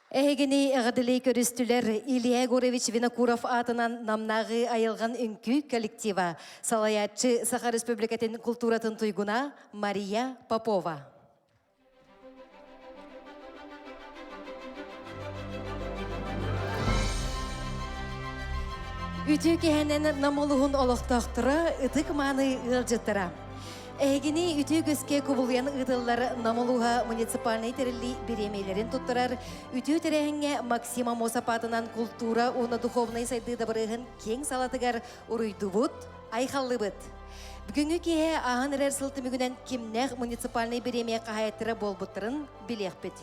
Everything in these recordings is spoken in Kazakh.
Эгени эгадылей көрүстүлер Илья Егорович Винокуров атынан намнағы айылған үнкі коллектива. Салаятчы Саха Республикатын культуратын туйгуна Мария Попова. Үтүү кехенен намолуғын олықтақтыра, ытык маны ылжыттыра. Эгини үтүү көске кубулуян ыдыллар намолуға муниципальный терили беремейлерин туттырар. Үтүү терехенге Максима Мосапатынан культура уна духовный сайды дабырығын кең салатыгар уруйдубут, айхаллыбыт. Бүгүнгү кеhe ағын әрер сылты мүгінен кимнех муниципальный беремея қағайаттыра болбуттырын билеқпет.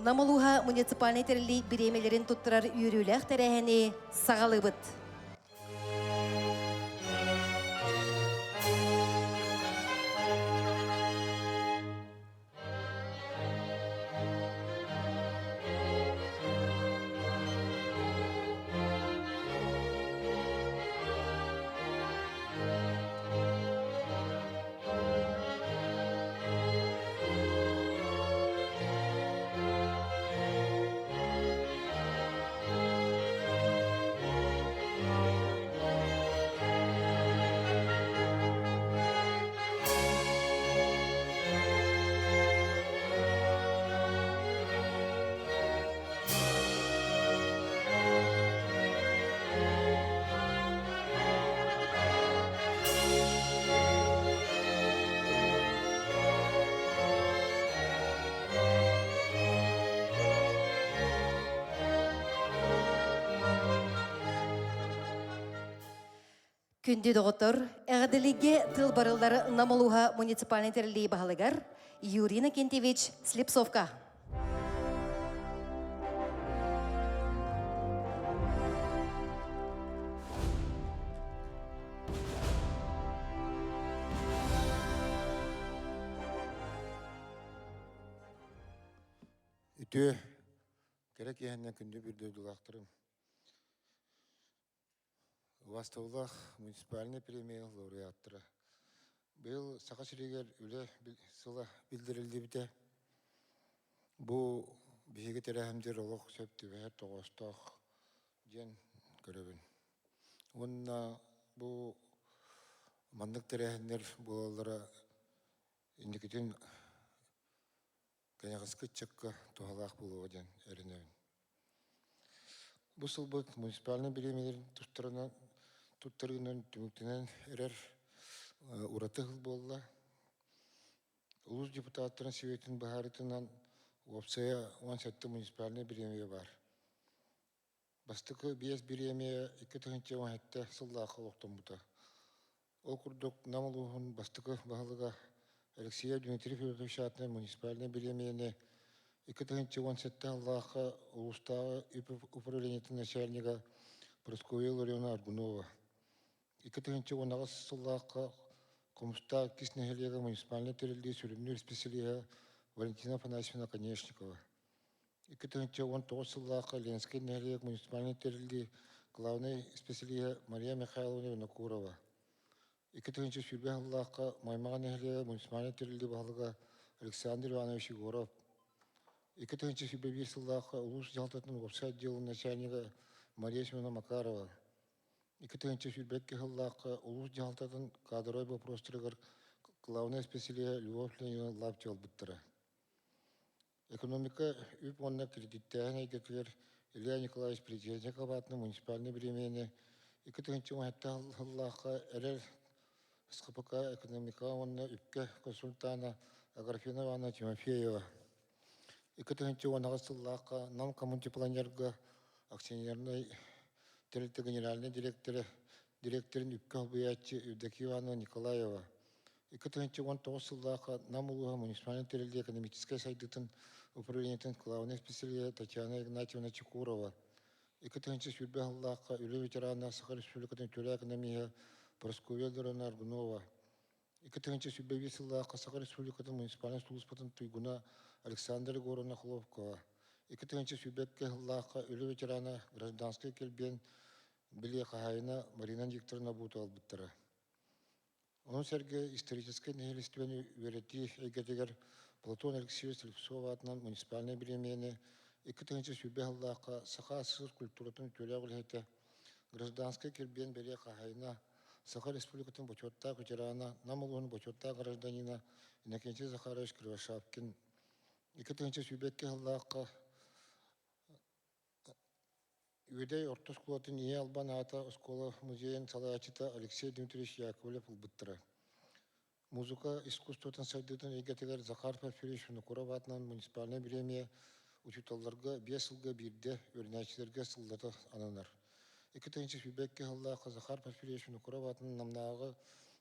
Намолуға муниципальный терили беремейлерин туттырар үйріләқ терехени сағалыбыт. Күнді доғыттыр, әғаділіге тыл барылдары намолуға муниципальный терілі бағалығар Юрина Кентевич Слепцовка. Үтө керек ехеннен күнді бірді дұлақтырым. Вастаулах муниципальный премия лауреаттыры. Бұл сақа шірегер үлі сыла білдірілді біте. Бұл бейгі тәрәхімдер олық сөпті бәр тоғыстақ ден көребін. Онына бұл мандық тәрәхімдер болалары индикетін кәнеғысқы чыққа тоғалақ болуы ден әрінеуін. Бұл сылбыт муниципальный премиялерін туттарынан түміктенен әрер ураты ғыл болла. Улус депутаттарын севетін бағарытынан опсая 17 муниципальный премия бар. Бастықы бес премия 2017 сыллақы оқтан бұта. Ол күрдік намылуғын бастықы бағылыға Алексея Дмитрий Федорович атынан муниципальный премияны 2017 аллақы улустағы управлениетін начальника Прасковья Ларионовна Аргунова. 2010 сыллақы Комуста киснегелега муниципальный терилди сүрімнер специалига Валентина Афанасьевна Конечникова. 2019 сыллақы Ленский негелега муниципальный терилди главный специалига Мария Михайловна Винокурова. 2020 сыллақы Маймага негелега муниципальный терилди бағылыға Александр Иванович Егоров. 2021 сыллақы улус жалтатын опса отделу начальника Мария Семеновна Макарова. 2025 сыллақы улус жалтатын кадровой вопростырығыр главный специалига Любовь Леонидовна Лаптев бұттыры. Экономика үп онына кредиттәген әйгетілер Илья Николаевич Президентников атының муниципальный премияны 2017 сыллақы әрер СКПК экономика онына үпке консультана Аграфена Ивановна Тимофеева. 2010 сыллақы нам коммунтипланерға акционерный территориальный генеральный директорын үпке албаятчы Евдокия Николаева. 2019 сыллақы нам улуға муниципальный территориальный экономической сайдытын управлениетін главный специалига Татьяна Игнатьевна Чекурова. 2020 сыллақы үлі ветераны Саха Республикатын төлі экономия Прасковья Ларионовна Аргунова. 2020 сыллақы Саха Республикатын муниципальный службатын туйгуна Александр Егоровна Хлопкова. 2020 сыллақы үлі ветераны гражданский келбен Биле Хахайна Марина Викторовна Бутуал бұттыры. Onun sergi исторический нехилиствені верети эгедегер Платон Алексеевич Слепцова атынан муниципальный премияны Икки тыгынча сүбе халлааққа саха сыр культуратын төлөөгүлэхите гражданский кирбен бере кахайна Саха Республикатын почетта ветерана, намолун почетта гражданина Иннокентий Захарович Кривошапкин. Икки тыгынча сүбекке халлааққа Үдей орта школатын ие албан ата школа музейен салаачыта Алексей Дмитриевич Яковлев улбыттыра. Музыка искусствотын сайдытын егетегер Захар Порфирьевич Винокуров атынан муниципальный премия учуталларга 5 жылга бирде өрнәчилерге сылдаты ананар. Икки тыгынча сүбекке халлааққа Захар Порфирьевич Винокуров атынан намнағы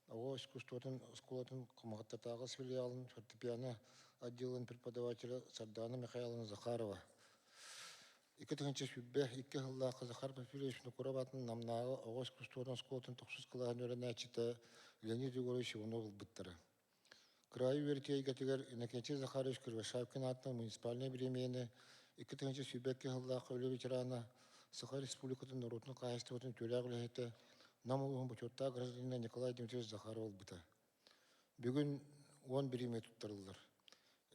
ого искусствотын школатын кымағаттатағы филиалын фортепиано отделын преподавателя Сардана Михайловна Захарова. Икки тыгынча сүббе икки халлааққа Захар Порфирьевич Винокуров атынан намнағы ого искусствотын школатын токсус кылаан өрнәчита Леонид Егорович Иванов улбыттыра. Краю вертей гатигер Иннокентий Захарович Кривошапкин атынан муниципальный премияны икки тыгынча сүбекке халлааққа өлі ветерана Саха Республикатын народный качествотын төлөөгүлэхите намолугун почетта гражданина Николай Дмитриевич Захаров улбыта. Бүгүн 10 премия туттарылар.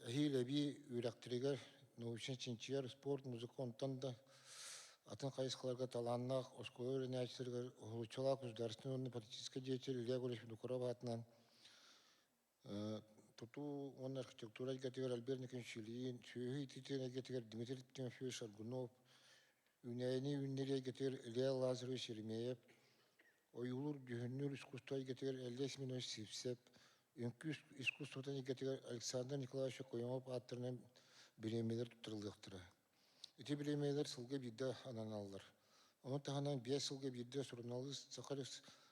Эхилеби үйрәктиригер научный чинчияр спорт музыка онтанда атын кайыскаларга таланнак осколы өрнәчилерге улучалак государственный политический деятель Илья Гурьевич Винокуров атынан Туту он архитектура гатигер Альберт Николаевич Ильин, Сюхи Титин гатигер Дмитрий Тимофеевич Шаргунов, Уняйни Юннери гатигер Илья Лазаревич Еремеев, Ойулур Дюхеннюр искусство гатигер Эльдес Минович Сипсеп, Инкус искусствотан гатигер Александр Николаевич Коемов аттырынан биремелер туттырылдыктыра. Эти биремелер сылга бидде ананаллар. Onun tahanan 5 yılga birde sorunalız Sakharov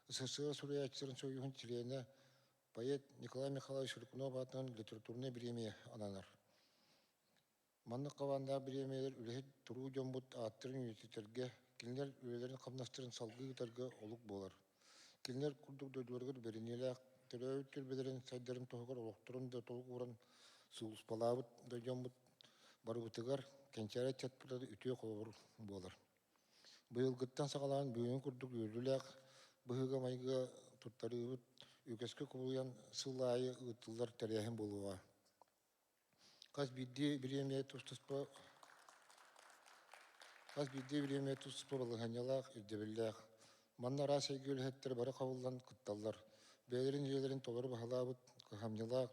СССР суряатчыларын союхун члены поэт Николай Михайлович Рыкунов атынан литературный премия ананар. Манны каванда премиялер үлехет туруу жомбут аттырын университеттерге, килнер үлелерин камнаштырын салгыгытарга олук болар. Килнер курдук дөйдөргөр беринелек, төрөбүт келбелерин сайдарын тоогор олоктурун да толук уран суулуспалабыт дөйжомбут барыбытыгар кенчаре чатпытады үтүө колобур болар. Быйылгыттан сагалаан бүгүн курдук үйрүлек, быһыга майга туттарыбыт үкөскө кубуян сылайы ытылдар тәрәһен болуа. Каз бидди премия тустуспа балыганялак, ирдебеллек. Манна раса гөлһеттер бары кабылдан кытталлар. Бәйлерин жерлерин толор бахалабыт, кахамнялак,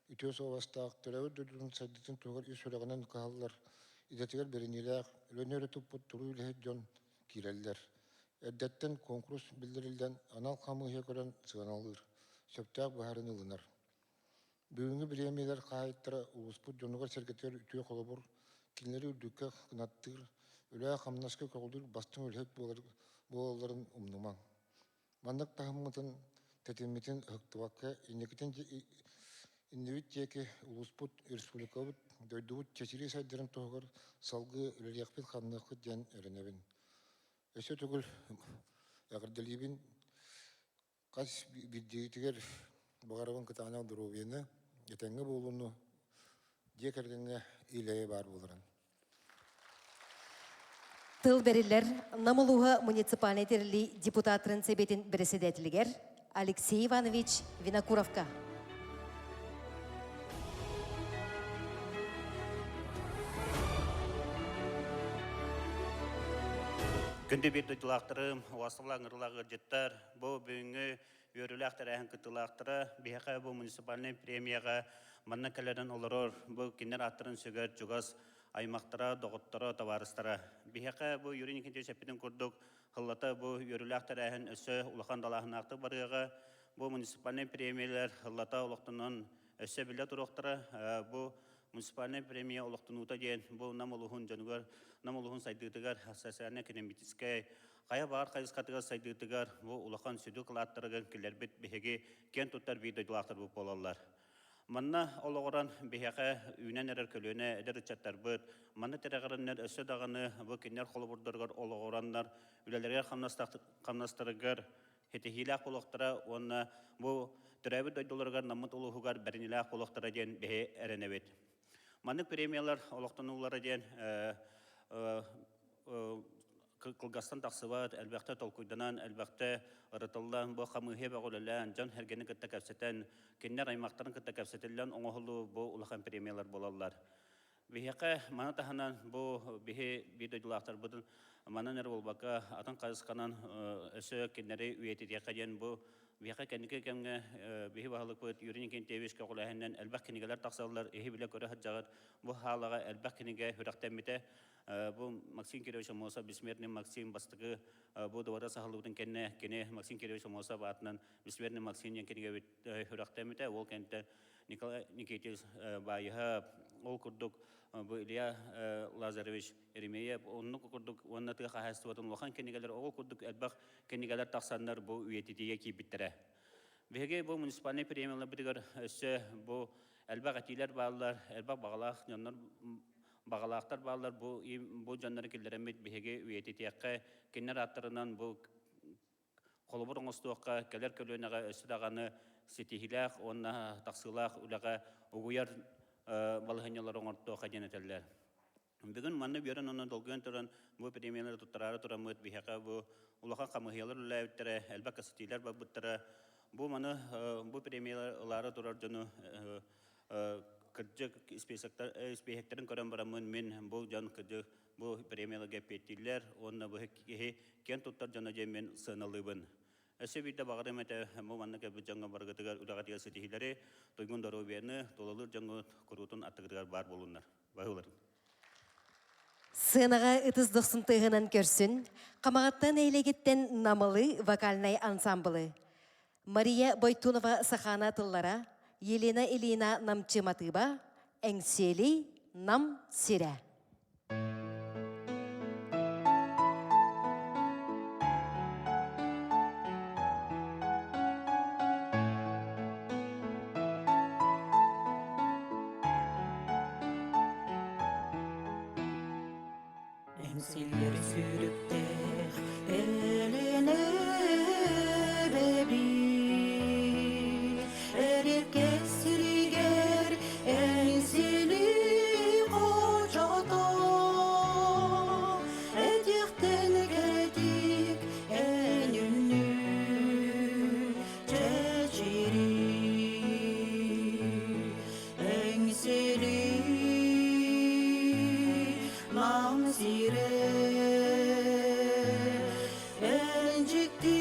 үтө совастак, төрөбүт дөдүн саддытын тугар үй сөрөгөнөн кахаллар. Идетигер беринелек, өлөнөрө туппут туруу илэхет жон киреллер. Эрдеттен конкурс билдирилден анал камыһы көрөн сыганалыр. Сөптәк баһарын ылынар. Бүгүнгү премиялар кайыттыра улуспут жонугар сергетер үтүө колобур, кинлери үрдүккө кынаттыр, үлэ камнаска колдур бастың өлһөт бололарын умнумаң. Мандык тахыммытын тетимитин ыктыбакка инневит теки улуспут республикабыт дөйдубут чечири сайдарын тоогор салгы үлелиякпит ханныкы ден өрөнөбүн. Өсө түгүл ягырдылибин кас биддигитигер багарабын кытаана дуровені етеңгі болуну декергенге илее бар болырын. Тыл бериллер Намолуга муниципальный терли депутаттын себетин председателигер Алексей Иванович Винокуровка. Күнді берді жылақтырым, уасылаңырлағы жеттар, бұл бүгінгі өріліқтір әхін күттілақтыры, бейхі бұл муниципальный премияға манна кәлерін олырыр, бұл кенер аттырын сөгер жүгас аймақтыра, доғыттыра, таварыстыра. Бейхі бұл юрин кенте шәппетін күрдік, қыллата бұл өріліқтір әхін өсі ұлақан далағын ақты барыға, бұл муниципальный премиялар қыллата ұлықтының өсі білі тұрықтыра, бұл муниципальный премия олықтынуыта ден, бұл намолуғын жанығар, намолуғын сайдығытығар, социальный экономический, қая бағар қайысқатығар сайдығытығар, бұл ұлақан сөйді қылаттырығын келербет бейхеге кен тұттар бейдойдылақтыр бұл болалар. Манна олығыран бейхеге үйнен әрір көліне әдір үтчаттар бұд, манна тәріғарыннар өсі дағаны бұл кенер қолы бұрдырғар олығыранлар, үлелерге қамнастырығар, хетехилақ олықтыра, оны бұл түрәбі дойдылырғар намыт олығығар бәрінілақ олықтыра ден бейхе әрінебет. Маннык премиялар олықтанулары ден Кылгастан тақсыбат, әлбәқті толкуйданан, әлбәқті ұрытылдан, бұл қамығы бағылылан, жан әргені күтті кәпсетен, кеннер аймақтарын күтті кәпсетілен оңығылу бұл ұлақан премиялар болалар. Бихеқа мана таханан бу бихе бидодулақтар будын мана нер болбака атын қазысқанан өсі кеннері үйететия қаден бу бихеқа кенеке кемге бихе бағылық бұд юрин кен тевешке қолайыннан әлбақ кенегелер тақсалар эхи біле көрі хаджағыр бу халаға әлбақ кенеге хүрақтаммете бу Максим Кирович Моса бессмертный Максим бастығы бу довара сахалудың кене Максим Кирович Моса батынан бессмертный Максим кенеге хүрақтаммете ол кенте Николай Никитич байыға ол күрдік bu Илья Лазаревич Еремеев, onu kurduk, onun atığı kahastı vakan kendigeler oğul kurduk, elbaq kendigeler taksanlar bu üyetitiye ki bittire. Bege bu munisipalne premiyalar bitigar, bu elbaq atiler bağlılar, elbaq bağlaq, yanlar bağlaqtar bağlılar, bu canları kildiremet bege üyetitiye kendiler atlarından bu kolubur oğustuqa, keler kölüğüne ösü dağını sitihilaq, ona taqsılaq, ulağa uğuyar балыхынялар оңортоо каденетеллер. Бүгүн манны бүйөрөн онон долгуен туран бу премиялар туттарары турамыт бихака бу улахан камыхыялар үлэбиттері, әлбәк касытилер бабыттары. Бу маны бу премиялары турар жону кырджык спейхектерин көрөн барамын мен бу жан кырджык бу премияларга петтилер, онна бу кен туттар жана же мен сыналыбын. Әсі бейді бағырым әті мұ манны кәбі жаңға барғытығар ұлағатыға сетихилері тойгун дару беріні толалыр жаңғы құрутын аттығыдығар бар болунар. Бағылар. Сынаға ұтыздықсын тұғынан көрсін, қамағаттан әйлегеттен намылы вокальнай ансамблы. Мария Бойтунова сахана тыллара, Елена Илина намчыматыба, әңсели нам сирә. Siller sürüpter eline bebi erik kesiriger ensili kocata edikten geredik en ünlü çeçiri ensili Mamsire encikti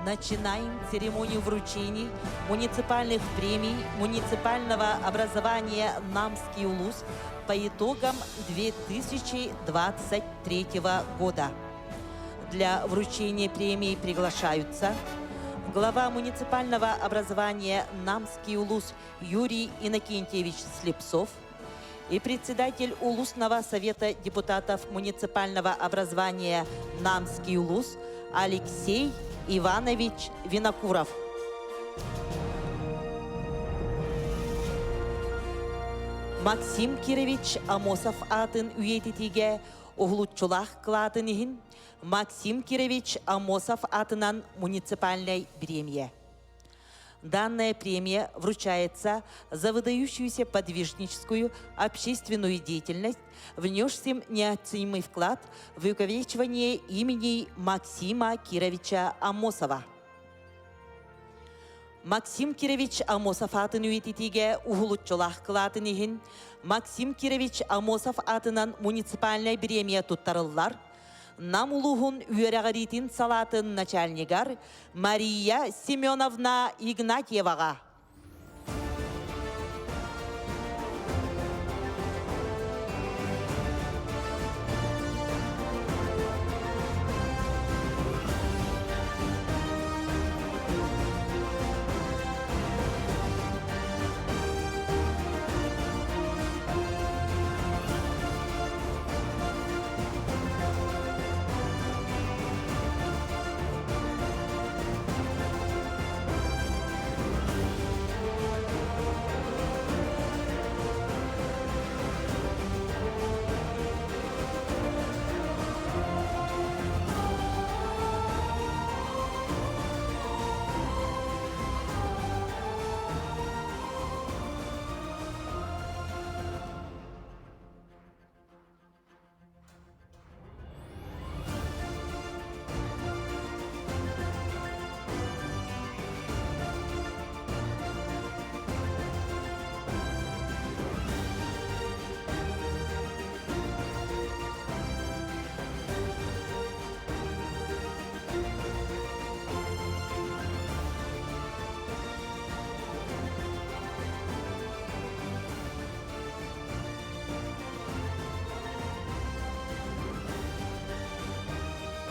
начинаем церемонию вручений муниципальных премий муниципального образования «Намский улус» по итогам 2023 года. Для вручения премий приглашаются глава муниципального образования «Намский улус» Юрий Иннокентьевич Слепцов и председатель Улусного совета депутатов муниципального образования «Намский улус» Алексей Иванович Винокуров. Максим Кирович Амосов атын үйететиге оғлутчулах кылатынығын Максим Кирович Амосов атынан муниципальной премия. Данная премия вручается за выдающуюся подвижническую общественную деятельность, внесшим неоценимый вклад в увековечивание имени Максима Кировича Амосова. Максим Кирович Амосов атын үйететиге уғылытчылақ қылатынығын Максим Кирович Амосов атынан муниципальной премия туттарылар, намулуғын үйерағаритин салатын начальнигар Мария Семеновна Игнатьеваға.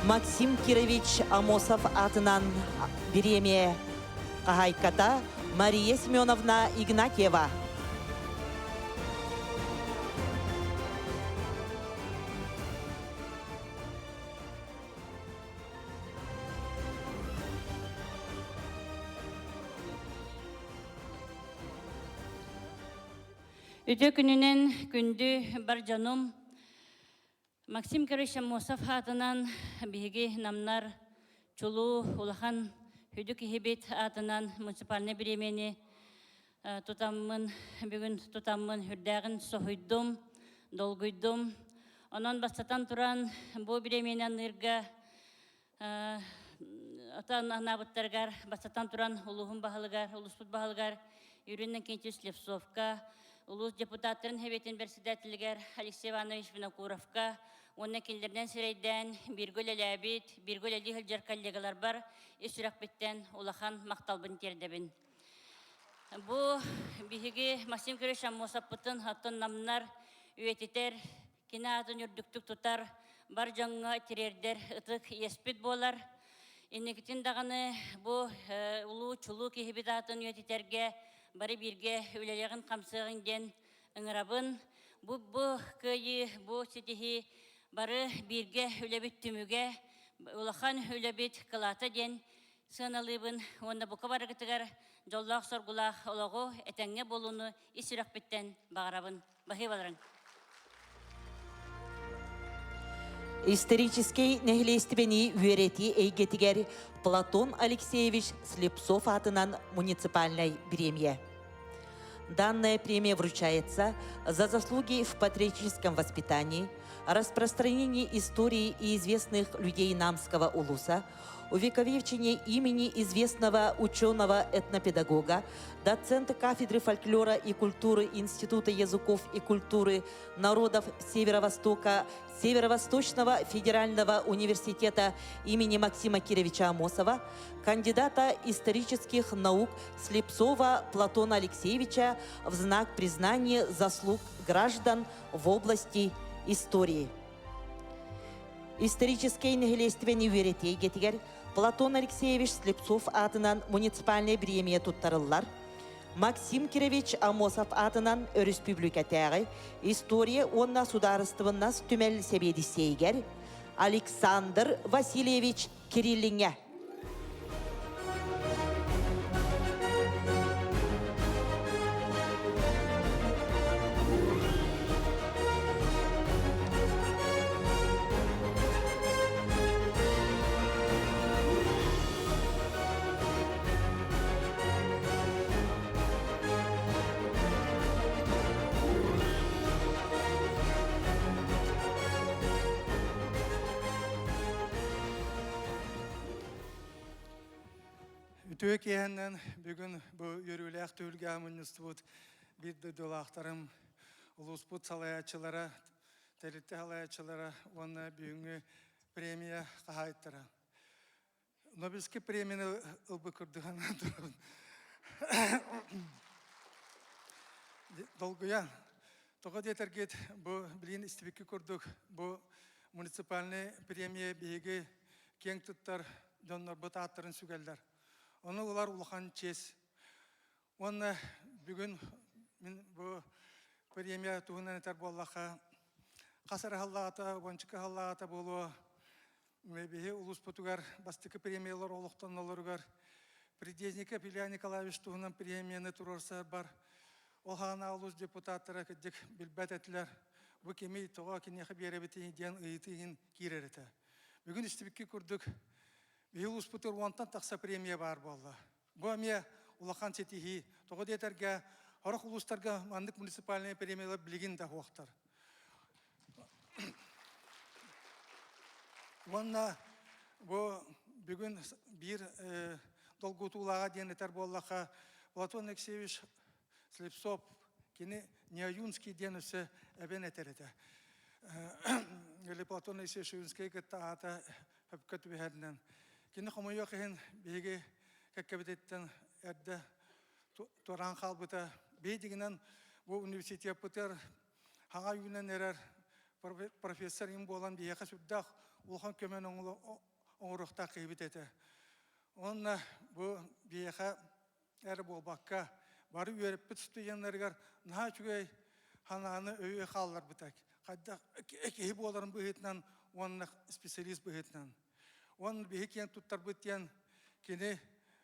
Максим Кирович Амосов атынан премия қағайката Мария Семеновна Игнатьева. Өте күнінен күнді бар жаным Максим Кирович Амосов атынан биһиги намнар чулу улахан хүдүк ихибит атынан муниципальный премияны тутаммын бүгүн тутаммын хүрдәгин сохуйдум долгуйдум онон бастатан туран бу премиянын ырга атан анабыттаргар бастатан туран улугун баһалыгар улуспут баһалыгар Юрий Иннокентьевич Слепцовка улус депутаттарын хебетин председательгер Алексей Иванович Винокуровка онна килдерден сирейден биргөл эләбит, биргөл эли хылжар коллегалар бар, исүрәк биттен улахан макталбын тердебин. Бу биһиги Максим Кирович Амосов пытын хаттын намнар үйетитер, кина атын үрдүктүк тутар, бар жаңга тирердер ытык еспит болар. Иннекитин даганы бу улуу чулуу кихибит атын үйетитерге бары бирге үлелегин камсыгын ден ыңырабын. Бу кыйы, бу сетихи бары бирге үлебит түмүге, улахан үлебит кылата ден сыналыбын. Онда бука барыгытыгар жоллақ соргулақ олағу этәңге болуну исирак биттен бағарабын. Бахи баларың. Исторический нехлестивени уерети эйгетигер Платон Алексеевич Слепцов атынан муниципальной премия. Данная премия вручается за заслуги в патриотическом воспитании, распространение истории и известных людей Намского улуса, увековечение имени известного ученого-этнопедагога, доцента кафедры фольклора и культуры Института языков и культуры народов Северо-Востока Северо-Восточного федерального университета имени Максима Кировича Амосова, кандидата исторических наук Слепцова Платона Алексеевича в знак признания заслуг граждан в области истории. Исторический нехилестивени веретей гетигер Платон Алексеевич Слепцов атынан муниципальный премия туттарыллар, Максим Кирович Амосов атынан республикатағы история онна сударыстывыннас түмел себедисейгер Александр Васильевич Кириллинге. Ütüök yeğenden bugün bu yürüylük tülge amınıstı bir de dolaktarım ulusput salayatçılara, telite salayatçılara ona büyüğü premiye kahayttıra. Nobelski premiyeni ılbı kırdığından durun. Dolguya, toğa yeter git bu bilin istifiki kurduk bu municipalne premiye bihigi keng tuttar donlar bu taatların sügeller. Onu ular ulakan çez. Onu bugün bu premiye tuğunan eter bollaka kasar hallata, bonçika hallata bolu bihi ulus putugar bastıkı premiyeler oluktan olurgar. Предезника Илья Николаевич туğunan premiyeni turursa bar. Olhana ulus deputatlara kıcık bilbet ettiler. Bu kemi toğa kinyağı bir erebeti diyen ıyıtıyın kirerete. Bugün istibiki kurduk. Ulus putur ondan taksa premiye var bolla. Bu amiye ulakan setihi. Toğa deterge horak uluslarga mandık municipalne premiyeler bilgin de hoğtar. Onunla bu bugün bir dolgutulağa diyen eter bollaka Platon Alексеевич Слепцов kini Неоюнский diyen üsse eben eterete. Öyle Platon Alексеевич Юнский kıtta ata hep kötü bir herden. Kini kamuya kıhin bilgi kakkabetetten erde toran kalbıta beydiginen bu üniversite yapıtır hağa yünen erer profesör im bolan bir yaka süddak ulhan kömen oğurukta kıybetete. Onunla bu bir yaka er bolbakka barı üyerip tutuyanlargar naha çügey hananı öye kallar bitek. Kadda ekihi boların bu hitinden onunla spesyalist bu hitinden. Onun bir hikyen tuttar bitiyen kini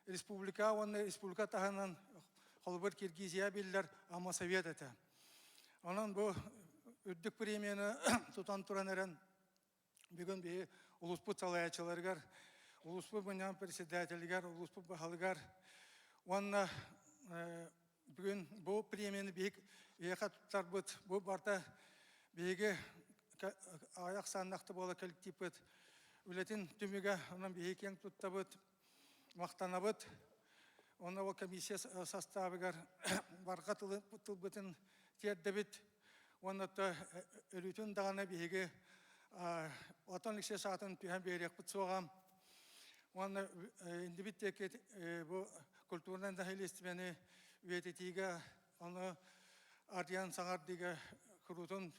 Respublika, onun Respublika tahanan Halbır Kirgiziya biller ama Sovyet ete. Onun bu üddük premiyeni tutan turan eren bugün bir ulusput salayatçılargar, ulusput bunyan presidatelgar, ulusput bahalıgar. Onunla bugün bu premiyeni büyük yaka tutar bit, bu barda büyük ayak sandaktı bola kolektif bit. Ületin tümüge onun bir hikyen tuttabıt, maqtanabıt. Ona o komissiya sastavıgar barqa tılbıtın tiyeddebit. Ona da ölütün dağına bir hiki Platon Alексеевич saatın tühen beriyek bit soğam. Ona indi bitteki bu kulturdan dahil istimeni üyetetiğe onu ardiyan sağardiğe kurutun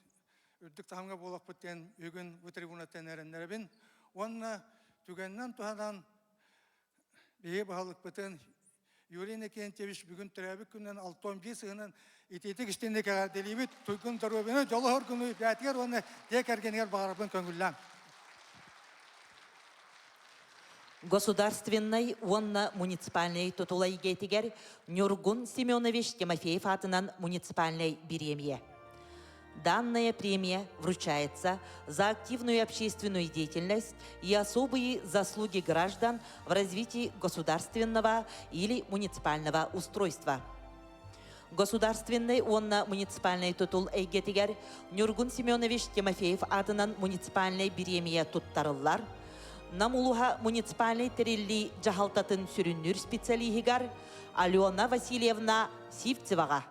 ürdük tahamga bolak bitten ügün bu tribunatten erenlere bin. Onunla tügenden tuhadan bir bahalık biten Yurine Kentçeviş bugün trafik günden 6-11 sığının itetik iştinde kadar delibit tügün tarubine jolu hor günü yatiger onu dekergeniger bağırıpın köngüllen. Государственный, онно-муниципальный тутулай гетигер Нюргун Семенович Тимофеев атынан муниципальной премия. Данная премия вручается за активную общественную деятельность и особые заслуги граждан в развитии государственного или муниципального устройства. Государственный онна муниципальный тутул эйгетигер Нюргун Семенович Тимофеев атынан муниципальный премия туттарыллар. Намулуха муниципальный терилли жахалтатын сүрүннүр специалихигар Алена Васильевна Сивцевага.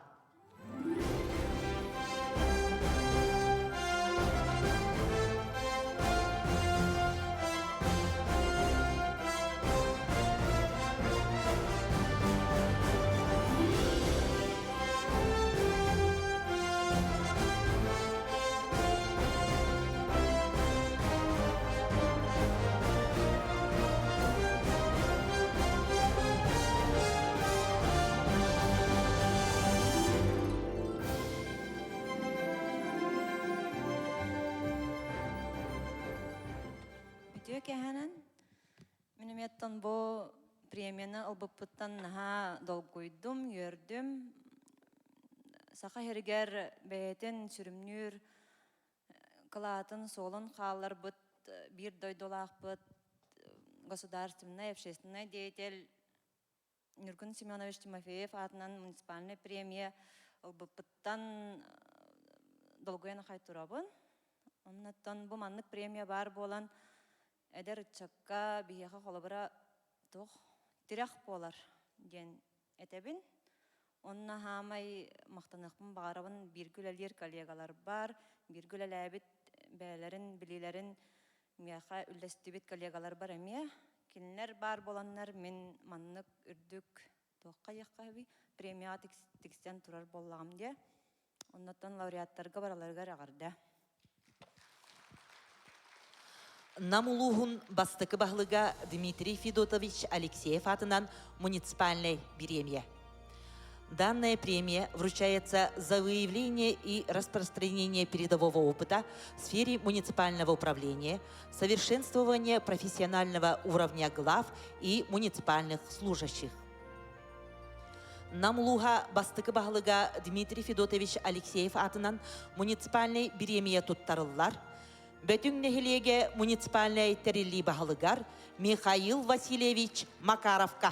Кәһәнән минеметтан бу премияны албыппыттан наһа долгуйдум, йөрдүм. Саха хергер бәйтен сүрүмнүр калатын солон халлар бут бир дойдолак бут государственный общественный деятель Нюргун Семенович Тимофеев атынан муниципальный премия албыппыттан долгуяна хайтурабын. Оннаттан бу маннык премия бар болан Эдер чакка бияха холобара тох тирах болар ген этебин. Онна хамай мактанакпын багарабын биргүлелер коллегалар бар, биргүлеләбит бәләрен билиләрен мияха үлләстебит коллегалар бар эмия. Кинләр бар боланнар мен маннык үрдүк тохка якка би премия текстен турар боллагам ди. Оннан лауреаттарга бараларга агарды. Намулухун бастыкы бахлыга Дмитрий Федотович Алексеев атынан муниципальной премия. Данная премия вручается за выявление и распространение передового опыта в сфере муниципального управления, совершенствование профессионального уровня глав и муниципальных служащих. Намулуха бастыкы бахлыга Дмитрий Федотович Алексеев атынан муниципальной премия туттарыллар. Бөтүн нехилеге муниципальный терилли бахалыгар Михаил Васильевич Макаровка.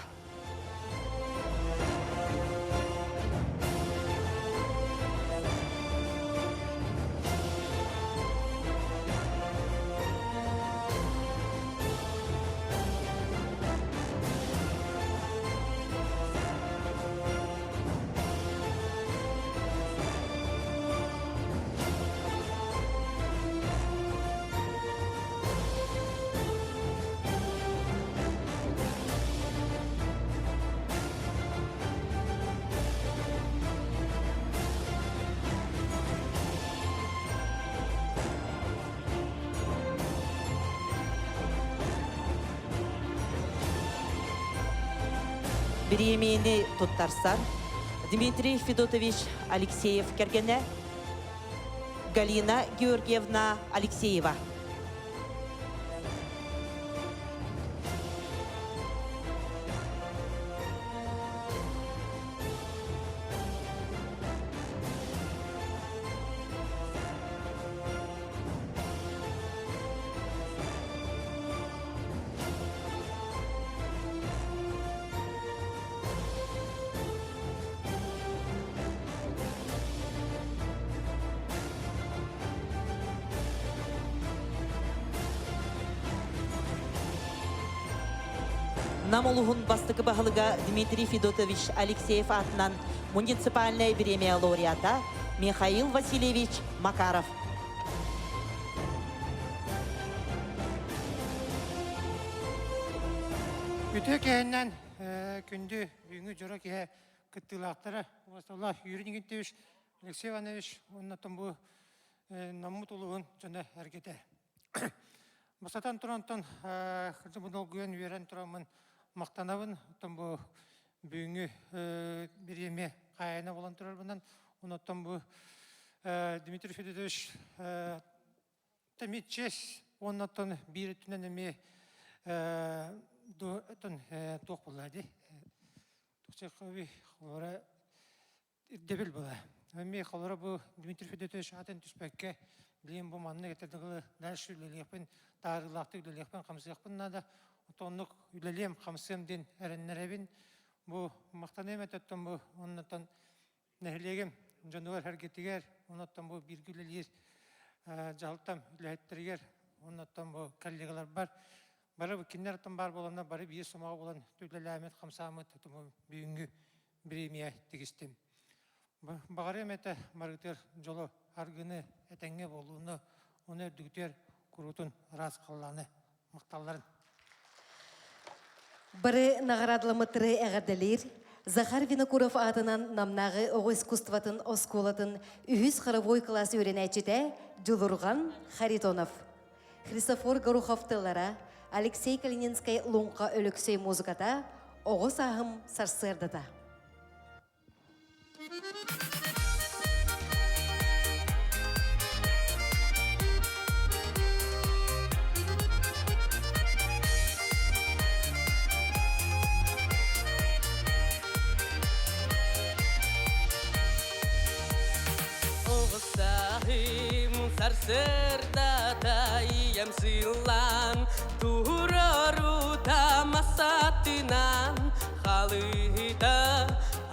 Премияны туттарсан Дмитрий Федотович Алексеев кергене, Галина Георгиевна Алексеева. Намулухун бастыкы бахылыга Дмитрий Федотович Алексеев атынан муниципальная премия лауреата Михаил Васильевич Макаров. Үтө кәһеннән күндү үйүңү жора кеһе кыттылактары Василий Юрьевич Алексей Иванович оннотон бу намут улугун жана әргете. Басатан турантан кыржы будалгуен верен турамын мактанабын тон бу бүгүнгү биреме кайына болон турарбынан оннотон бу Дмитрий Федотович тамитчес оннотон бир түнөн эме тоқ болады. Тоқчақы қолара дебіл болады. Әме қолара бұл Дмитрий Федотович атын түспәкке білем бұл манны кетердіғілі дәлші үлелеқпен, тағылақты үлелеқпен, қамсықпен нада, отонлық үлелем қамсығым ден әріннеребін. Бұл мақтан әмет өттен бұл, оннатан нәһилегем жануар хәргетигер, онаттан бу биргүлелер жалтам үләттергер, онаттан бу коллегалар бар. Бары бу киннәртен бар болана, бары бие сомага болан түләләмет хамсамы тутумы бүгүнгү премия тигистем. Багары мете маргытер жолу аргыны этеңге болууну, оны дүгтер курутун раз кылланы макталларын. Бары наградламытры әгәделер, Захар Винокуров атынан намнағы оғы искусстватын осколатын үхіз қырывой класс өренәчіде Джулурган Харитонов. Христофор Горуховтылара, Алексей Калининскай лунqa өліксей музыката оғы сағым сарсырдыда. Sarsırda tayem silan Tuğraruda masatınan Halıda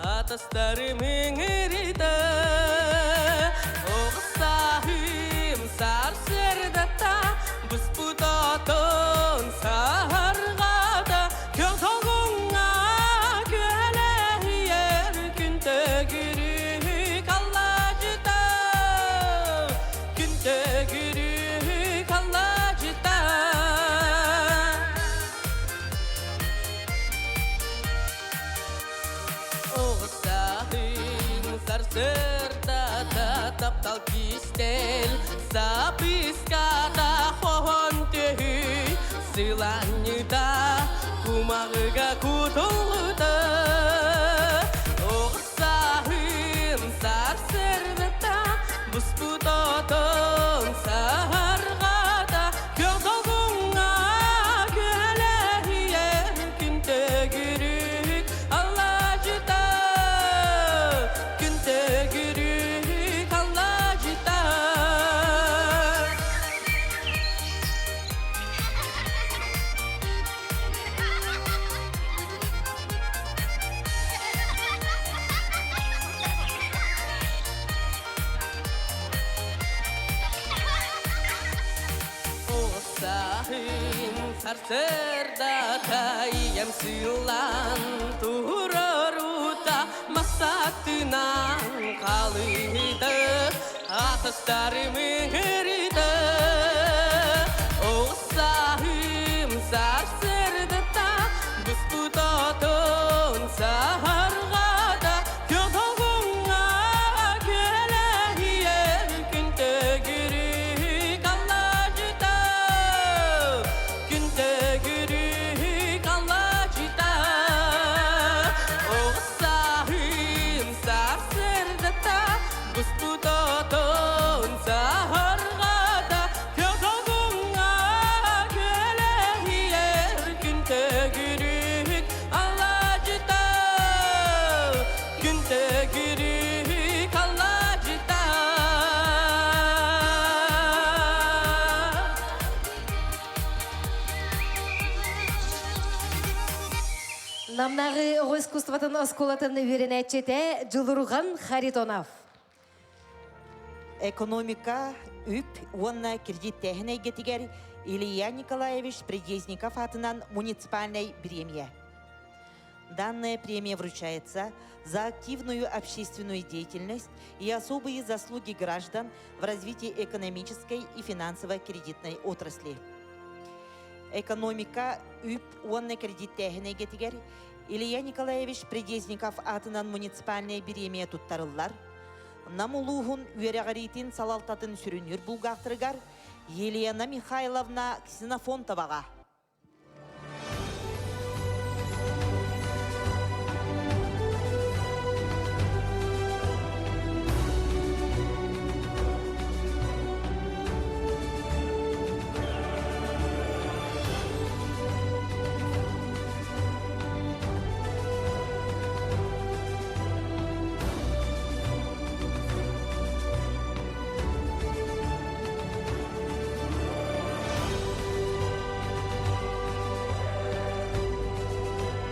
ataslarımın eride Oğsahim sarsırda ta Buspudatın sahargada Kötoguna kölehiyer Günte gürü kallacıda Günte gürü kallacıda Oğsahim sarsırda ta Taptal kistel Sapiskada hohon tehü Sılanıda kumağıga kutulda Oğsahim sarsırda ta Busputotun sahargada Kötoguna kölehiyer Günte gürük allacıda Günte gürük allacıda Oğsahim sarsırda tayem silan Tuğraruda masatınan kalıdı Ataslarımın eride Oğsahim sarsırda ta Busputatın sahargada Kötoguna kölehiyer Günte gürük allacıda Günte gürük allacıda Oğsahim sarsırda ta Busputatın sahargada Kötoguna kölehiyer Günte gürük allacıda Günte gürük allacıda Намнағы оғы искусстватын осколатын өренәчіде Джулурган Харитонов. Экономика үп онна кредит техней гетигер Илья Николаевич Предезников атынан муниципальной премия. Данная премия вручается за активную общественную деятельность и особые заслуги граждан в развитии экономической и финансово-кредитной отрасли. Экономика үп онна кредит техней гетигер Илья Николаевич Предезников атынан муниципальной премия туттарылар. Намулуғын үйерағаритин салалтатын сүрінер бұлғақтырғар Елена Михайловна Ксенофонтоваға.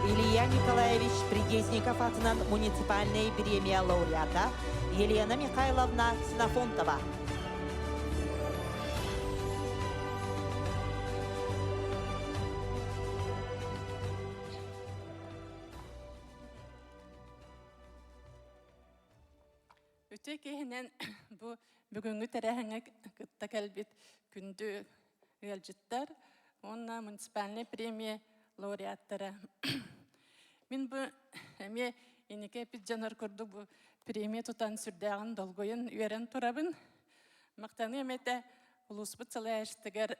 Илья Николаевич Придесников атынан муниципальный премия лауреата Елена Михайловна Синофонтова. Үтө кehinen bu бүгүнгү терәһеңе кытта кэлбит күндү ыалжыттар, онна муниципальный премия лауреаттары. Мин бу эме инеке пиджанар көрдү бу премия тутан сүрдәгән долгойын үйрен турабын. Мактаны эмете улуспут салаштыгар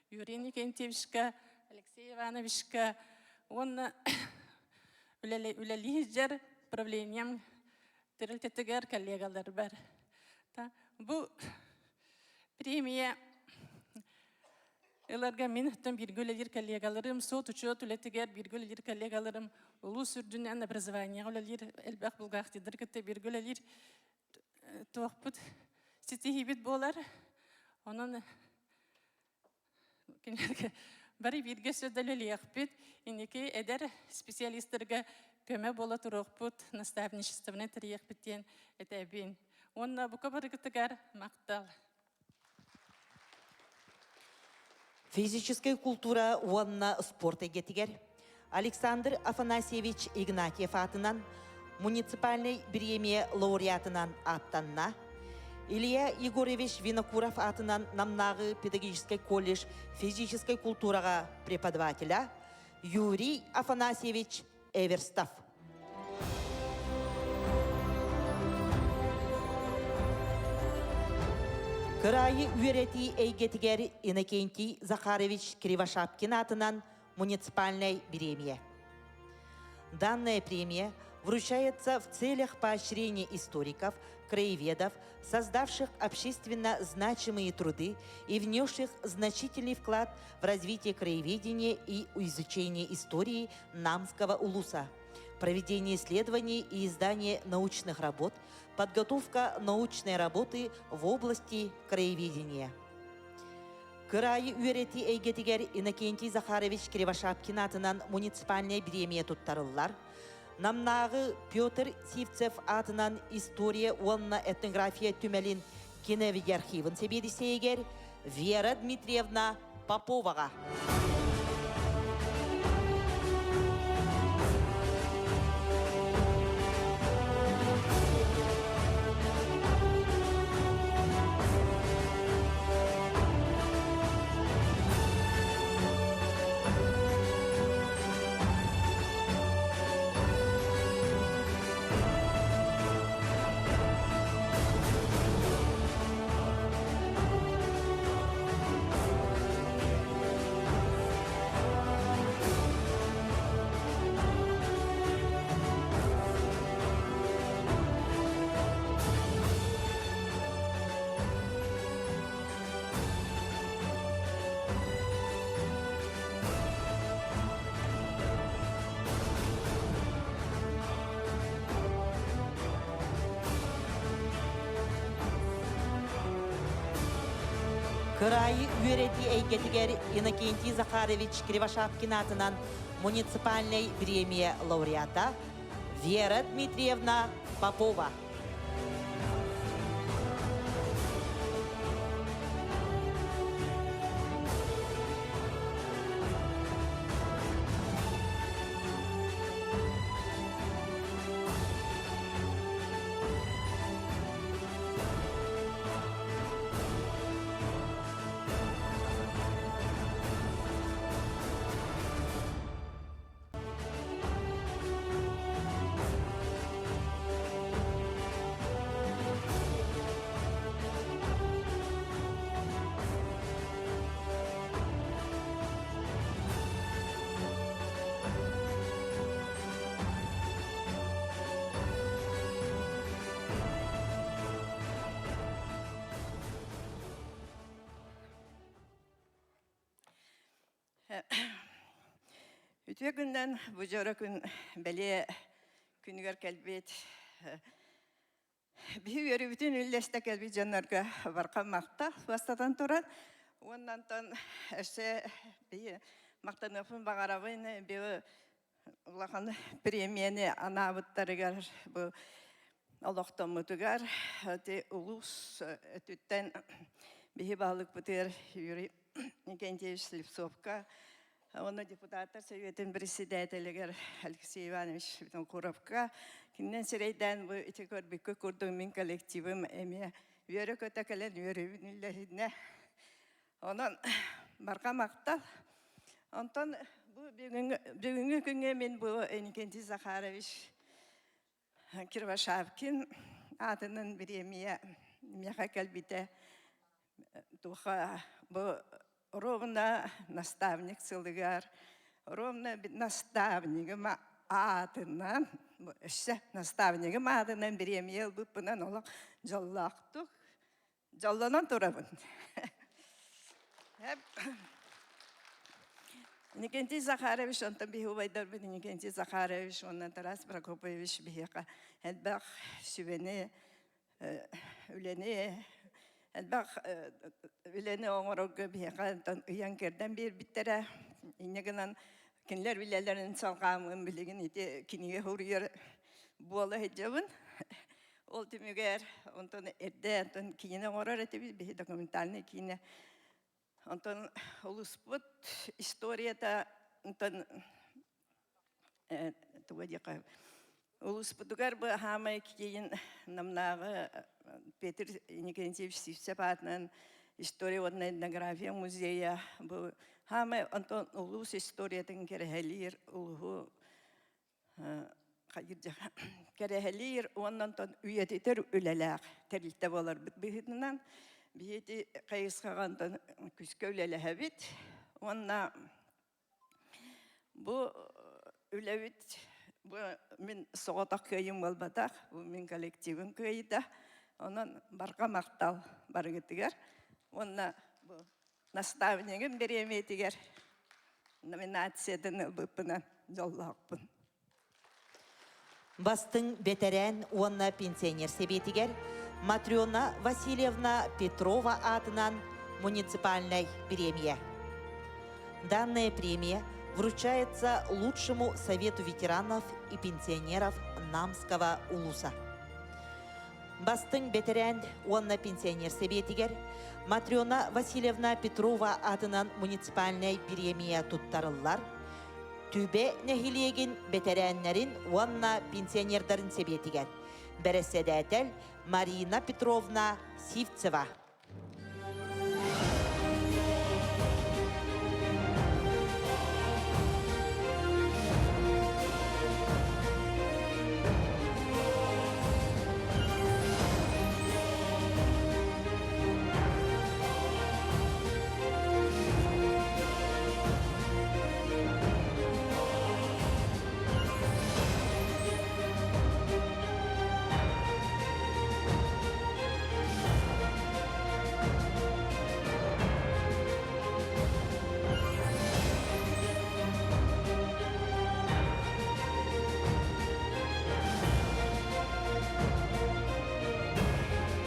Юрий Никентьевичка, Алексей Ивановичка, онна үлелижер правлением терилтетигер коллегалар бар. Бу премия Эларга мен тем биргөлелер коллегаларым, сот учет үлетигер биргөлелер коллегаларым, улу сүрдүнен образование үлелер, элбак булгактыдыр кете биргөлелер тоқпут сетихибит болар. Онун кенерге бары бирге сөдөлөлөкпүт, инеке эдер специалисттерге көмө бола турокпут, наставничествоны тиrekпиттен этебин. Онна бука барыгытыгар мактал. Физическая культура уанна спорта гетигер. Александр Афанасьевич Игнатьев атынан муниципальный премия лауреатынан аттанна. Илья Егорович Винокуров атынан намнагы педагогический колледж физической культурага преподавателя Юрий Афанасьевич Эверстов. Кырайы үйрети эйгетигер Иннокентий Захарович Кривошапкин атынан муниципальной премия. Данная премия вручается в целях поощрения историков, краеведов, создавших общественно значимые труды и внесших значительный вклад в развитие краеведения и изучение истории Намского улуса, проведение исследований и издание научных работ, подготовка научной работы в области краеведения. Кырайы үйрети эйгетигер Иннокентий Захарович Кривошапкин атынан муниципальная премия туттарыллар. Намнагы Петр Сивцев атынан история уанна этнография түмелин Кеневиги архивын себедисейгер Вера Дмитриевна Поповага. Кырайы үйрети эйгетигер Иннокентий Захарович Кривошапкин атынан муниципальной премия лауреата Вера Дмитриевна Попова. Ütüye günden bu jara gün beli günüger kelbet. Bir yeri bütün ülleste kelbet canlarga barqa maqta vastadan turan. Ondan ton işte bir maqtanıfın bağarabın bir улахан премияны анабыттарыгар бу олохтомутугар те улус түттен бихи балык бутыр Юрий Никентьевич Слепцовка, оны депутаттар советін председателігер Алексей Иванович Винокуровка, киннен сирейден бу ити көрбіккі көрдің мен коллективім әме үйері көті кәлен үйері үнілеріне. Онын барға мақтал. Онтан бүгінгі күнге мен бұл Никентий Захарович Кирвашавкин атының премия меха кәлбіте туха бұл ровно наставник сылыгар, ровно наставнигім атынан, наставнигім атынан премия бұппынан олақ жаллақтық, жалланан тұрабын. Никентий Захарович, он там бігу байдар бі Никентий Захарович, оннан Тарас Прокопович бігеға әдбақ сүвені, үлені, әдбақ үлені оңырығы бігеға ұян керден бір біттері, инегінен кенлер білелерін салғамын білігін еті кенеге хұрыйыр болы хеджабын. Ол түмігер, онтан әрді, онтан кейіне оңырыр әті бі документальный кейіне. Онтан улуспут историята, онтан улуспутугар бұл хамай кейін намнағы Петр Никентьевич Севцепатның история одна этнография музея бұл хамай онтан улус историятын керехелер улу керехелер оннан үйететер үлеләк тәрілті болар бұтбығытынан бейті қайысқағандан күске үлелі бит. Онна бұл үләбіт, бұл мен соғатақ көйім болбатақ, бұл мен коллективім көйді. Онан барға мақтал барғытығар. Онна бұл наставнигім береметігер. Номинациядың бұппынан жоллақпын. Бастың бетерен онна пенсионер себетігер Матрёна Васильевна Петрова атынан муниципальной премия. Данная премия вручается лучшему совету ветеранов и пенсионеров Намского улуса. Бастың бетерен онна пенсионер себетігер Матрёна Васильевна Петрова атынан муниципальной премия туттарылар. Түбе нәхилеген бетереннерин онна пенсионердарын себетігер. Береседетель Марина Петровна Сивцева.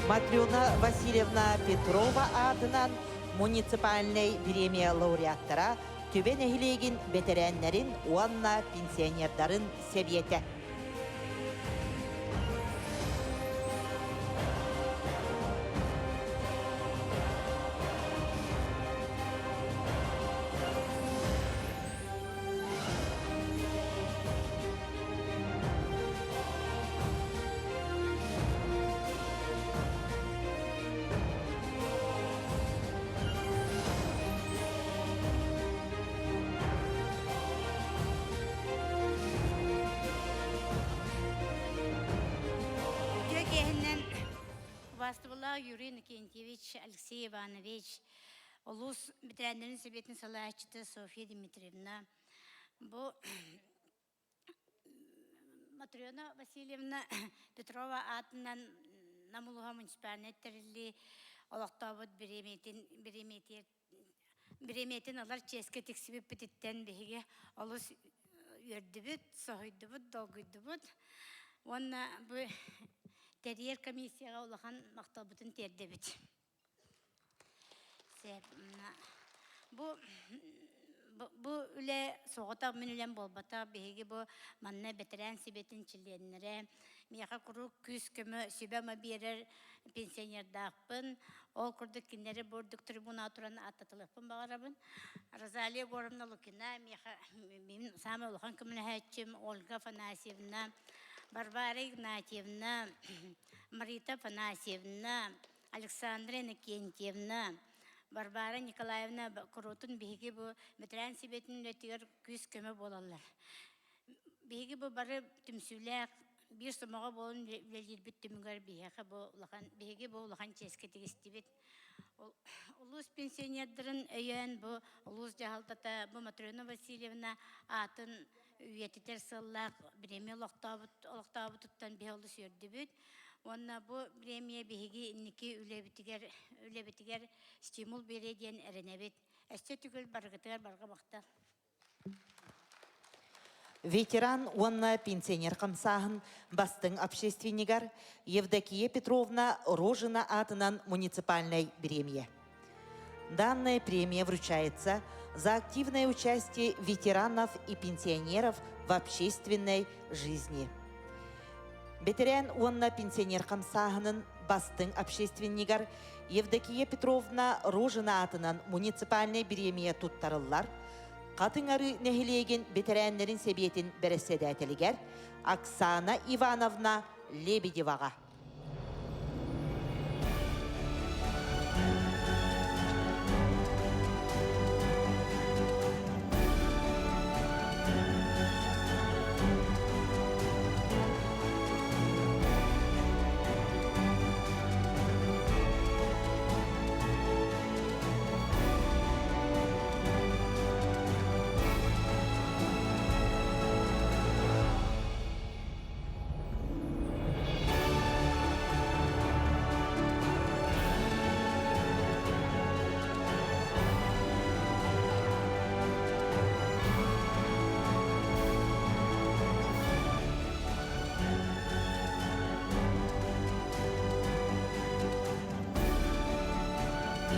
Матрёна Васильевна Петрова атынан муниципальный премия лауреаттара төбен әхилеген бетереннерин уанна пенсионердарын себеті. Бастыбыла Юрий Никентьевич, Алексей Иванович, Улус ветеранların себетinin салаачыты Софья Дмитриевна. Бұл Матрёна Васильевна Петрова атынан намулуға муниципалитеттерли олақтабыт береметин алар ческе тексибіп бітіттен беге олус өрдібіт, соғыдыбыт, долгыдыбыт. Онна бұл Терьер комиссияға олақан мақтабытын тердебіт. Бұл Бу үле соғыта мен үлем болбата беги бу манна бетерен сибетин чиленнере мияка куру күз көмө сүбөмө берер пенсионердакпын ол курдук киндери бурдук трибуна туран аттатылыппын багарабын Розалия Горовна Лукина мияка мен самый улхан кымнахатчым Ольга Фанасьевна Барбара Игнатьевна Марита Фанасьевна Александра Иннокентьевна Барбара Николаевна Kurutun bihi bu metren sibetin letiger küs köme bolallar. Bihi bu barı tümsüler bir somağa bolun lelir bittümger bihi bu lahan bihi bu lahan çesketi istibit. Ulus pensionerlerin öyen bu ulus jahaltata bu Matrona Vasilyevna atın üyetiter sallak biremi olaktabuttan bihi oldu sürdübüt. Onna bu pремия биһиги инники үлебитигер стимул береден эренебит. Эсте түгел баргытыгар барга бакта. Ветеран онна пенсионер камсаһын бастың общественнигар Евдокия Петровна Рожина атынан муниципальной премия. Данная премия вручается за активное участие ветеранов и пенсионеров в общественной жизни. Бетерен онна пенсионер камсаһынын бастың общественнигар Евдокия Петровна Рожина атынан муниципальный премия туттарыллар. Катыңары нехилеген бетеренлерин себиетин береседәтелигер Оксана Ивановна Лебедевага.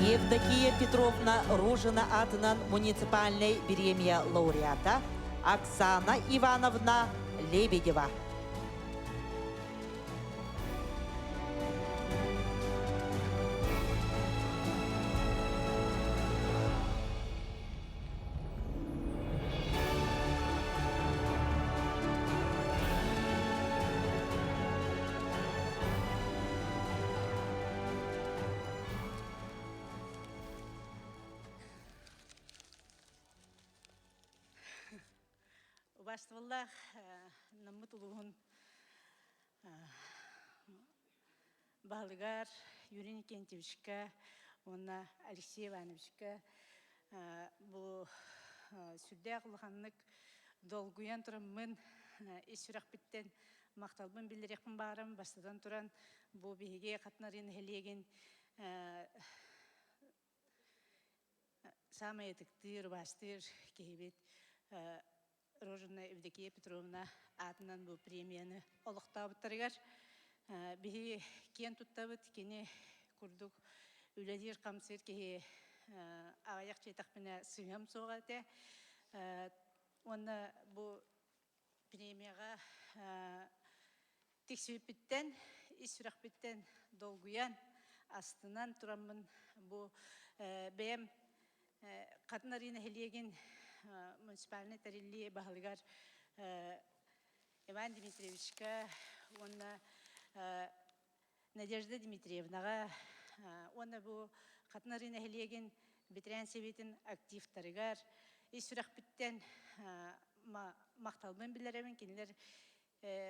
Евдокия Петровна Рожина атынан муниципальной премия лауреата Оксана Ивановна Лебедева. Баштываллах намыт улуғын Балыгар Юрий Никентьевичка, онна Алексей Ивановичка бұл сүрдәк улғанлык долгуян тұрымын исүрақ біттен мақталбын білдірекпін бағарым бастадан тұран бұл бейге қатнарын хелеген самый етіктір, бастыр, кейбет Рожина Евдокия Петровна атынан бұл премияны олықтабыттарығар. Бігі кен тұттабыт, кені күрдік үлелер қамсыр кеге ағаяқ жетақпына сүйім соғады. Оны бұл премияға тексіп біттен, исүрақ біттен долгуян астынан тұрамын бұл бәйім қатынарына хелеген муниципальный тарелли Бахалгар Иван Дмитриевичка, онна Надежда Дмитриевнага, онна бу қатнарына хелеген бетерен себетін активтарыгар, исүрақ біттен мақталбын білерімін, кенілер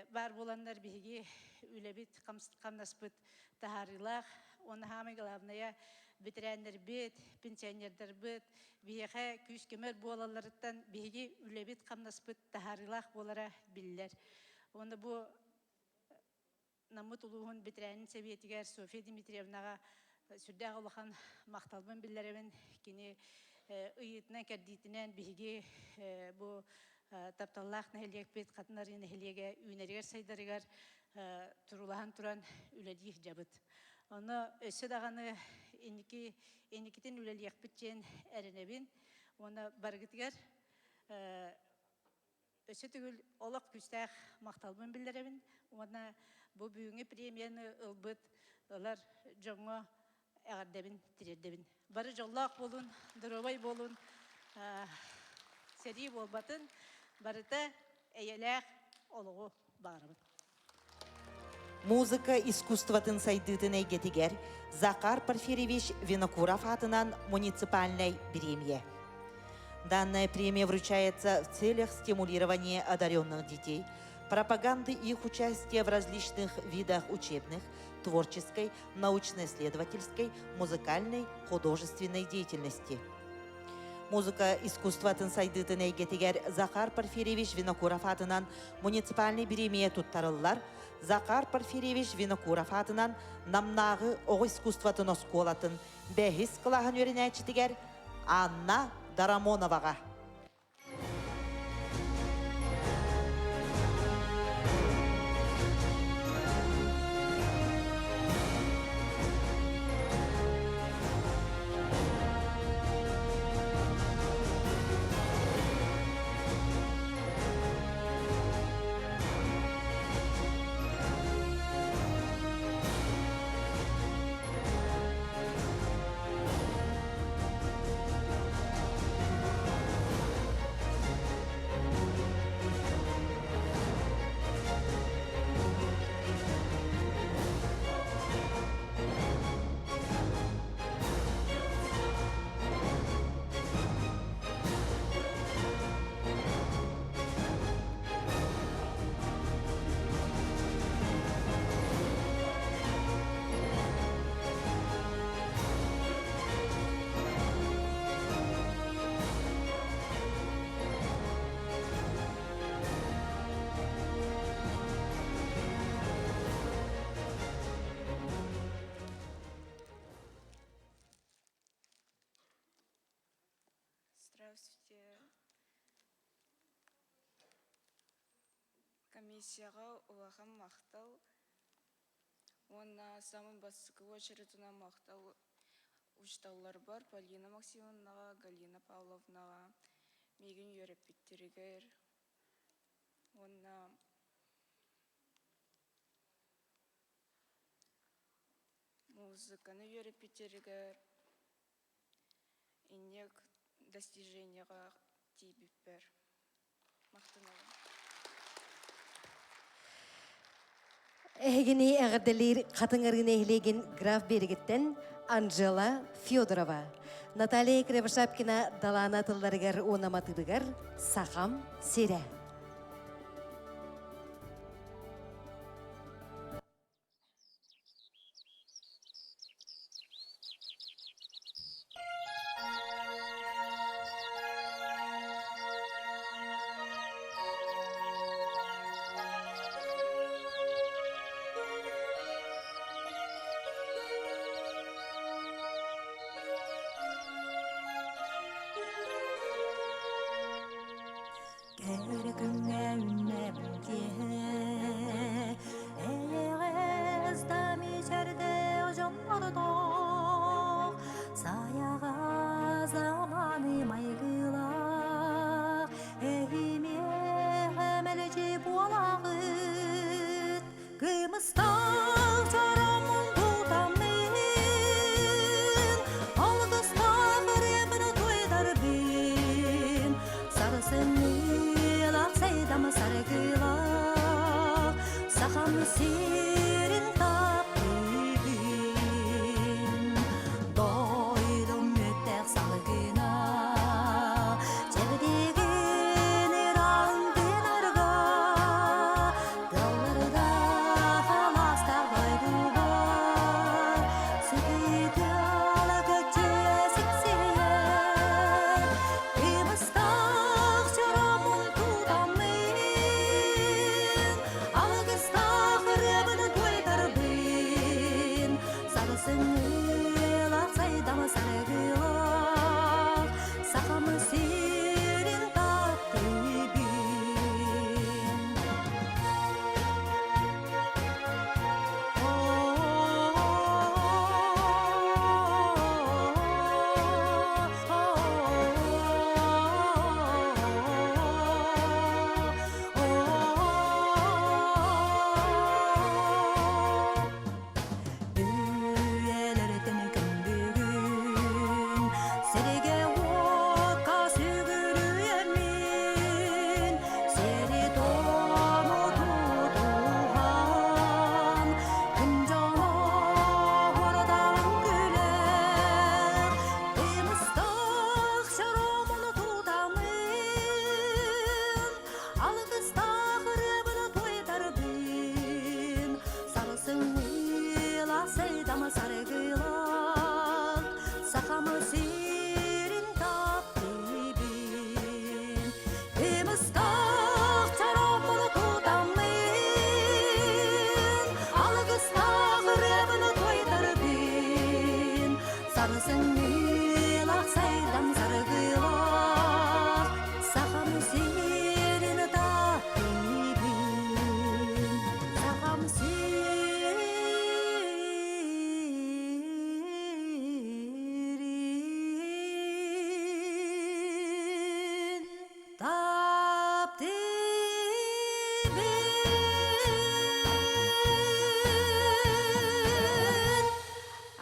бар боландар бігі үлебет қамнаспыт тахарылақ, оны хамы главная бетеренлер бет, пенсионердер бет, бейеқе күз көмір болаларыттан бейге үлебет қамнаспыт тахарылақ болара білдер. Оны бұл намыт ұлуғын бетеренін себетігер София Дмитриевнаға сүрдәғ ұлыған мақталбын білдерімін кені ұйытынан кәрдейтінен бейге бұл тапталлақ нәхелек бет қатынарын нәхелеге үйнерігер сайдарығар тұрулаған тұран үләдейік жабыт. Оны өсі дағаны енікетін үләлек бітчен әрінебін. Оны баргытыгар өсі түгіл олақ күстәқ мақталбын білдіребін. Оны бұл бүгінгі премияны ылбыт, олар жоңға әғардебін, тірердебін. Бары жоллақ болын, дұровай болын, сәрі болбатын, барыта әйеләқ олығы бағарабын. Музыка искусствотын сайдытын әйгетігер Захар Порфирьевич Винокуров атынан муниципальной премия. Данная премия вручается в целях стимулирования одаренных детей, пропаганды их участия в различных видах учебных, творческой, научно-исследовательской, музыкальной, художественной деятельности. Музыка искусствотын сайдытын әйгетігер Захар Порфирьевич Винокуров атынан муниципальный премия туттарылар, Захар Порфирьевич Винокуров атынан намнағы оғы искусствотын осколатын бәхіс қылағын өрінәчітігер Анна Дарамоноваға. Здравствуйте. Комиссияға улахан мақтал. Онна самый басқы очередуна мақтал учтаулар бар. Полина Максимовнаға, Галина Павловнаға, меген үйреп біттерігер. Онна музыканы үйреп біттерігер. Инек достиженияға тейбіппер. Мақтаналым. Әгіне әғірділер қатыңырын әйлеген граф бергіттен Анжела Федорова. Наталья Кривошапкина далана тылдарығар онаматыдығар Сахам Сере.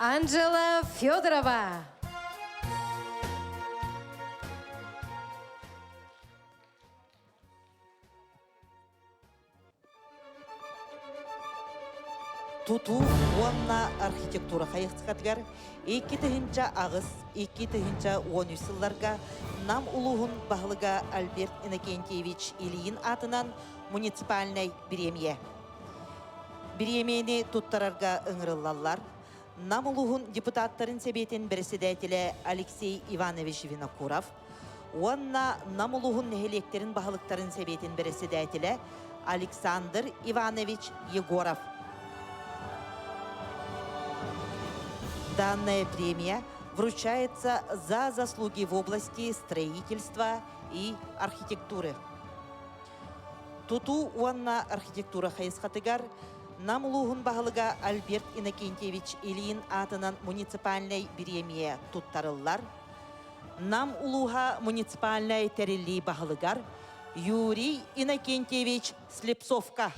Анжела Федорова. Туту уанна архитектура хайықсқатығар, 2-тігінші ағыз, 2-тігінші 13 сылларға нам улуғын бағылыға Альберт Иннокентьевич Ильин атынан муниципальный премия. Премияны туттарарға ыңырылалар. Нам улуғын депутаттарын себетін председателі Алексей Иванович Винокуров, уанна нам улуғын нәхелектерін бағылықтарын себетін председателі Александр Иванович Егоров. Данная премия вручается за заслуги в области строительства и архитектуры. Туту уанна архитектура хайысқатығар нам улуғын бағылыға Альберт Иннокентьевич Ильин атынан муниципальный премия туттарылар. Нам улуға муниципальный тәрелі бағылыгар Юрий Иннокентьевич Слепцовка.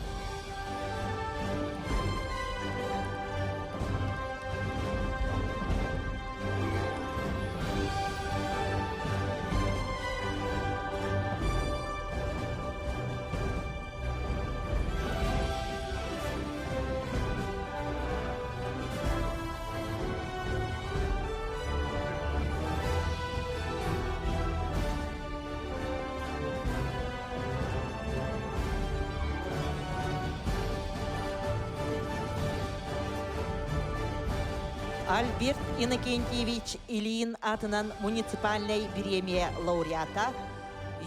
Альберт Иннокентьевич Ильин атынан муниципальной премия лауреата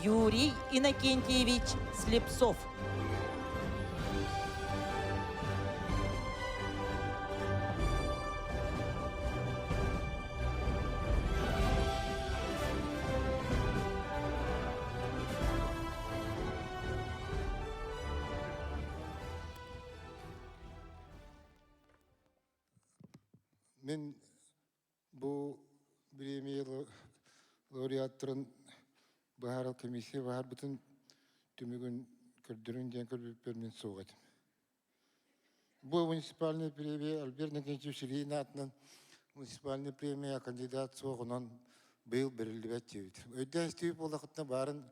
Юрий Иннокентьевич Слепцов. Мен bu премия лауреаттарын бахарал комиссия бахар бүтін түмігін көрдірін ден көрбеппер мен соғадым. Бұл муниципальный премия Альберт Иннокентьевич Ильин атынан муниципальный премия кандидат соғынан бейл берілді бәттеуді. Өйді әстеуіп олақытына барын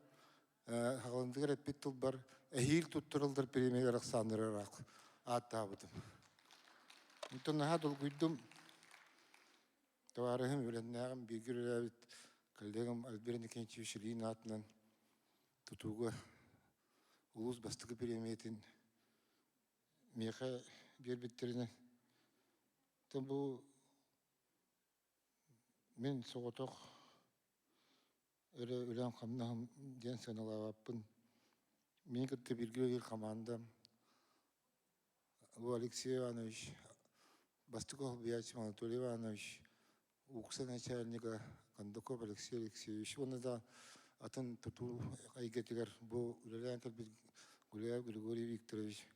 ғалындығыр әппет тұл бар әйіл тұттырылдыр премия рақсанырыр ақ аттабыдым. Мұтынаға дұл күйдім Таварыхым өләннәғым бегір әләбет кәлдегім Альберт Иннокентьевич Ильин атынан тұтуға ұлыс бастығы премиятын меқа бербеттеріне. Тым бұл мен соғытық өлән қамнағым ден саналағаппын. Мен күтті бергілі команда Алексей Иванович, Бастыков Биячим Анатолий Иванович, укса начальника Кондаков Алексей Алексеевич. Он да атын туту айгетигер бу үлелән кәлбит Гуляев Григорий Викторович.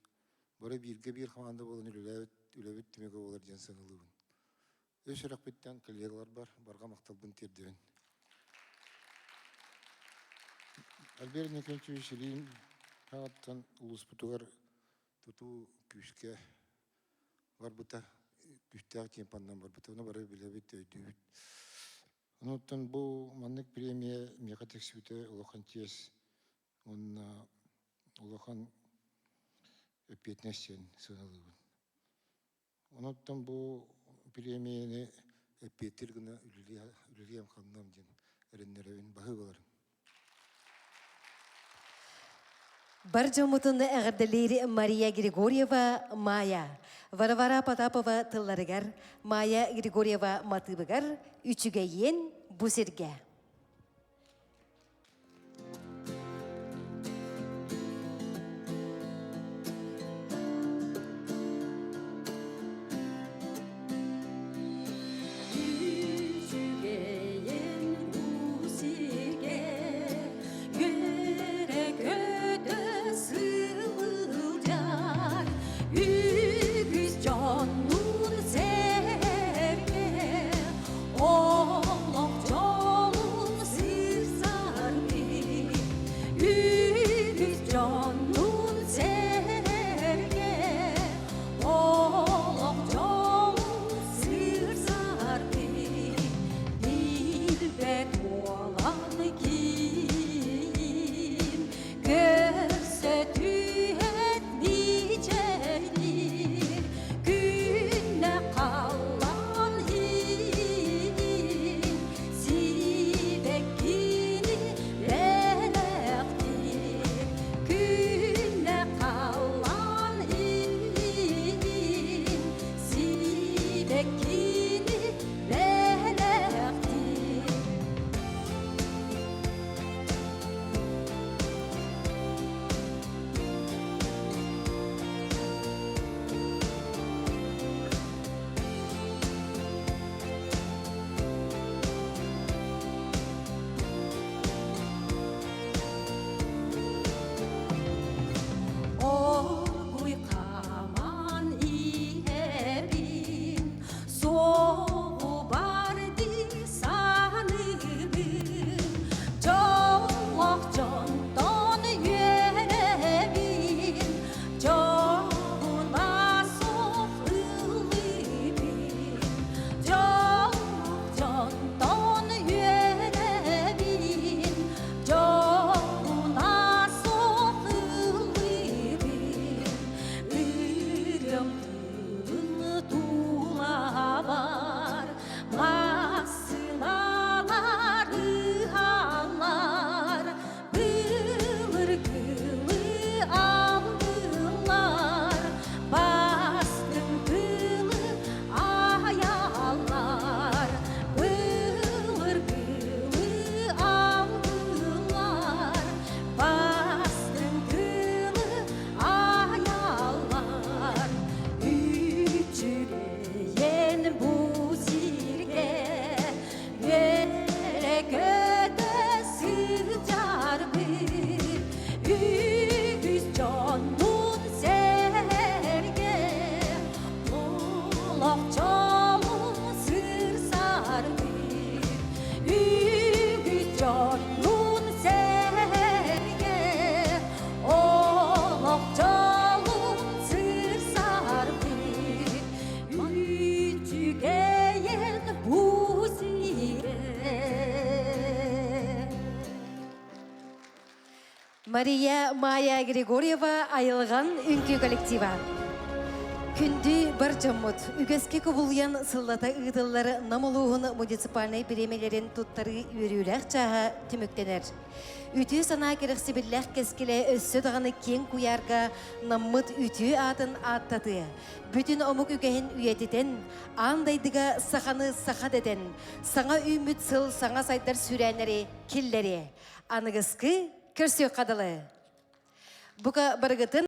Бары бирге бир команда болын үләбет тимеге болар ден саналыбын. Өш рахметтен коллегалар бар, барға мақталбын тердебен. Альберт Иннокентьевич Ильин аттан улус путугар туту күшке бар бұта күштәк темпандан бар бұта. Оны бары білебет өйдебет. Оныттан бұл маннык премия меқатек сөйті ұлақан тез. Оны ұлақан өпетнестен сыналығын. Оныттан бұл премияны өпеттер гына үлілем қаннам ден әріннеревен бағы боларын. Бар жомутунны әғірділері Мария Григорьева Майя. Варвара Потапова тылларыгар, Майя Григорьева матыбыгар, үчіге ен бұсерге. Oh, Мария Майя Григорьева айылған үнкі коллектива. Күнді бар жаммыт, үгеске көбулиян сыллата ұйдылары намылуғын муниципальный беремелерін тұттары өріләк чаға түміктенер. Үті сана керексе білләк кескеле өссі дағаны кен куярға наммыт үті атын аттады. Бүтін омық үгәйін үйететен, андайдыға сақаны сақат еден, саңа үміт сыл саңа сайдар сүрәнері келлері. Анығысқы көрсі қадылы. Бұға барғытын